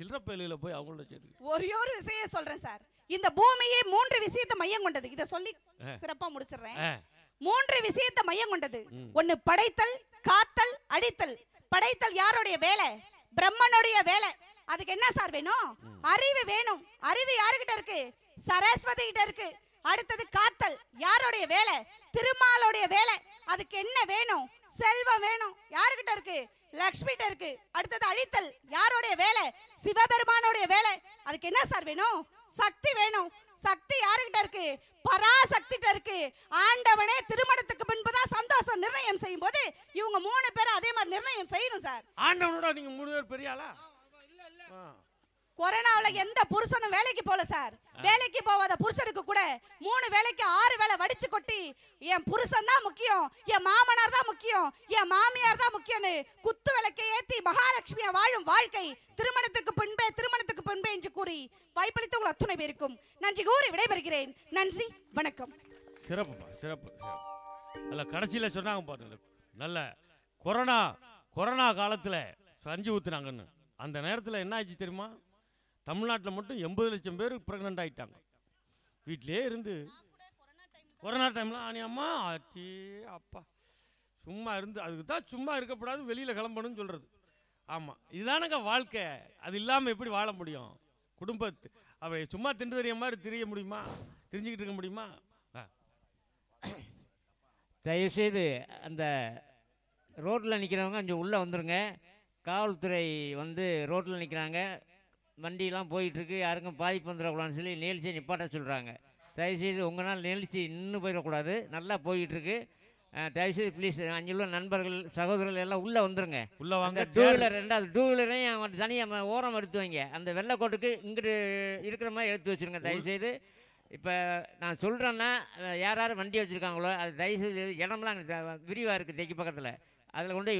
சில்லற பயில போய் அவங்களோட சேர்த்து ஒரே ஒரு விஷயம் சொல்றேன் சார். இந்த பூமியே 3 விஷயத்தை மையம் கொண்டது. இத சொல்லி சிறப்பா முடிச்சிடுறேன். 3 விஷயத்தை மையம் கொண்டது. ஒன்னு படைத்தல், காத்தல், அழித்தல். படைத்தல் யாருடைய வேலை? பிரம்மனுடைய வேலை. அதுக்கு என்ன சார் வேணும்? அறிவு வேணும். அறிவு யாருகிட்ட இருக்கு? சரஸ்வதி கிட்ட இருக்கு. அடுத்தது காத்தல் யாருடைய வேலை? திருமாலுடைய வேலை. அதுக்கு என்ன வேணும்? செல்வம் வேணும். யாருகிட்ட இருக்கு? லக்ஷ்மி கிட்ட இருக்கு. அடுத்தது அழித்தல் யாருடைய வேலை? சிவபெருமானுடைய வேலை. அதுக்கு என்ன சார் வேணும்? சக்தி வேணும். சக்தி யாருகிட்ட இருக்கு? பராசக்தி கிட்ட இருக்கு. ஆண்டவனே திருமணத்துக்கு முன்புதான் சந்தோஷம் நிர்ணயம் செய்யும் போது இவங்க 3 பேரும் அதே மாதிரி நிர்ணயம் செய்யணும் சார். ஆண்டவனோட நீங்க 3 பேர் பெரிய ஆளா? கொரோனாவில் எந்த புருஷனும் வேலைக்கு போல சார். வேலைக்கு போவாத புருஷனுக்கு கூட 3 வேலைக்கு 6 வேலை வடிச்சு கொட்டி என் புருஷன் தான் முக்கியம், என் மாமனார் தான் முக்கியம், என் மாமியார் தான் முக்கியம்னு குத்து விளக்கை ஏத்தி மகாலட்சுமியா வாழும் வாழ்க்கை திருமணத்துக்கு பின்பே என்று கூறி வாய்ப்பளித்த உங்கள் அத்துணை பேருக்கும் நன்றி கூறி விடைபெறுகிறேன். நன்றி, வணக்கம். சிறப்புப்பா, சிறப்பு. அல்ல கடைசியில் சொன்னாங்க பாருங்க, நல்ல கொரோனா காலத்தில் சஞ்சு ஊத்துனாங்கன்னு. அந்த நேரத்தில் என்ன ஆச்சு தெரியுமா? தமிழ்நாட்டில் மட்டும் 80 லட்சம் பேர் ப்ரெக்னென்ட் ஆகிட்டாங்க. வீட்டிலே இருந்து கொரோனா டைம்லாம் ஆனியம்மா ஆச்சி அப்பா சும்மா இருந்து அதுக்கு தான் சும்மா இருக்கக்கூடாது, வெளியில் கிளம்பணும்னு சொல்கிறது. ஆமாம், இதுதானங்க வாழ்க்கை. அது இல்லாமல் எப்படி வாழ முடியும்? குடும்பத்து அவை சும்மா திண்டு தெரிய மாதிரி தெரிய முடியுமா? தெரிஞ்சுக்கிட்டு இருக்க முடியுமா? தயவுசெய்து அந்த ரோட்டில் நிற்கிறவங்க கொஞ்சம் உள்ளே வந்துடுங்க. காவல்துறை வந்து ரோட்டில் நிற்கிறாங்க, வண்டியெலாம் போயிட்டுருக்கு, யாருக்கும் பாதிப்பு வந்துடக்கூடாதுன்னு சொல்லி நிகழ்ச்சியை நிப்பாட்ட சொல்கிறாங்க. தயவுசெய்து உங்களால் நிகழ்ச்சி இன்னும் போயிடக்கூடாது, நல்லா போயிட்டுருக்கு. தயவுசெய்து ப்ளீஸ் 5 உள்ள நண்பர்கள் சகோதரர்கள் எல்லாம் உள்ளே வந்துடுங்க. உள்ளே வாங்க. 2 வீலர் 2 வீலரையும் தனியாக ஓரம் எடுத்து வைங்க. அந்த வெள்ளைக்கோட்டுக்கு இங்கிட்டு இருக்கிற மாதிரி எடுத்து வச்சுருங்க தயவுசெய்து. இப்போ நான் சொல்கிறேன்னா யார் வண்டி வச்சுருக்காங்களோ அது தயவுசெய்து இடம்லாம் விரிவாக இருக்குது தெற்கு பக்கத்தில், அதில் கொண்டு